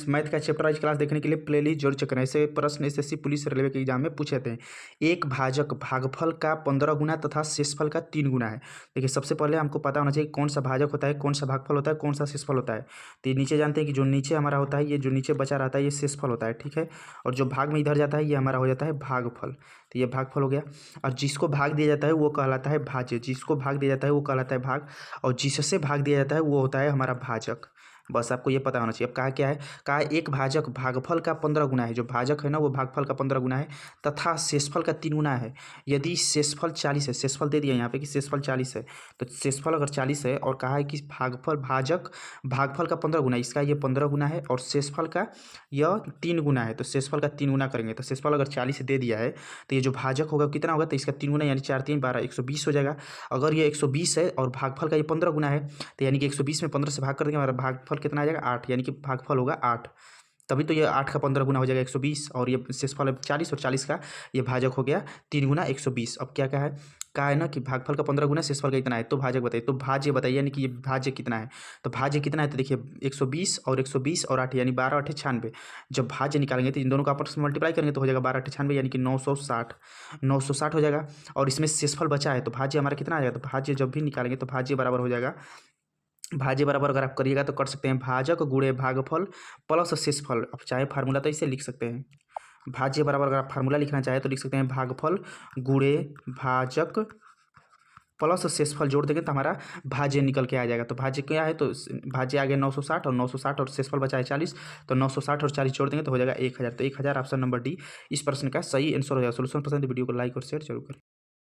Math का chapter wise class देखने के लिए प्लेलिस्ट जरूर चेक करें। ऐसे प्रश्न एसएससी पुलिस रेलवे के एग्जाम में पूछे थे। एक भाजक भागफल का 15 गुना तथा शेषफल का 3 गुना है। देखिए सबसे पहले हमको पता होना चाहिए कौन सा भाजक होता है, कौन सा भागफल होता है, कौन सा शेषफल होता है। तो ये नीचे जानते हैं कि जो नीचे हमारा होता है, ये जो नीचे बचा रहता है ये शेषफल होता है, ठीक है। और जो भाग में इधर जाता है ये हमारा हो जाता है भागफल। तो ये भागफल हो गया। और जिसको भाग दिया जाता है वो कहलाता है भाज्य, जिसको भाग दिया जाता है वो कहलाता है भाग, और जिससे भाग दिया जाता है वो होता है हमारा भाजक। बस आपको ये पता होना चाहिए। अब कहा क्या है, कहा एक भाजक भागफल का 15 गुना है, जो भाजक है ना वो भागफल का 15 गुना है, तथा शेषफल का 3 गुना है। यदि शेषफल 40 है, शेषफल दे दिया यहाँ पे कि शेषफल 40 है, तो शेषफल अगर 40 है और कहा है कि भागफल भाजक भागफल का 15 गुना, इसका ये 15 गुना है और शेषफल का यह 3 गुना है, तो शेषफल का 3 गुना करेंगे। तो शेषफल अगर 40 दे दिया है तो ये जो भाजक होगा कितना होगा, तो इसका 3 गुना यानी 4 3 12 120 हो जाएगा। अगर ये 120 है और भागफल का ये 15 गुना है, तो यानी कि 120 में 15 से भाग कर देंगे, हमारा भागफल कितना आ जाएगा 8, यानी कि भागफल होगा 8। तभी तो ये 8 का 15 गुना हो जाएगा 120, और ये शेषफल है 40, और 40 का ये भाजक हो गया 3 गुना 120। अब क्या कहा है ना कि भागफल का 15 गुना शेषफल का इतना है, तो भाजक बताइए, तो भाज्य बताइए, यानी कि ये भाज्य कितना है। तो भाज्य कितना है, तो देखिए 120 और 120 और 8 यानी 12 8 96। जब भाज्य निकालेंगे तो इन दोनों का आपस में मल्टीप्लाई करेंगे तो हो जाएगा 12 8 96, यानी कि 960 हो जाएगा। और इसमें शेषफल बचा है तो भाज्य हमारा कितना आ जाएगा, तो भाज्य जब भी निकालेंगे तो भाज्य बराबर हो जाएगा, भाज्य बराबर अगर आप करिएगा तो कर सकते हैं भाजक गुणे भागफल प्लस शेषफल। अब चाहे फार्मूला तो इसे लिख सकते हैं, भाज्य बराबर अगर आप फार्मूला लिखना चाहें तो लिख सकते हैं भागफल गुणे भाजक प्लस शेषफल जोड़ देंगे तो हमारा भाज्य निकल के आ जाएगा। तो भाज्य क्या है, तो भाज्य आ गया 960 और 960 और शेषफल बचा है 40, तो 960 और 40 जोड़ देंगे तो हो जाएगा 1000। तो 1000 ऑप्शन नंबर डी इस प्रश्न का सही आंसर हो जाएगा। सोल्यूशन पसंद वीडियो को लाइक और शेयर जरूर करें।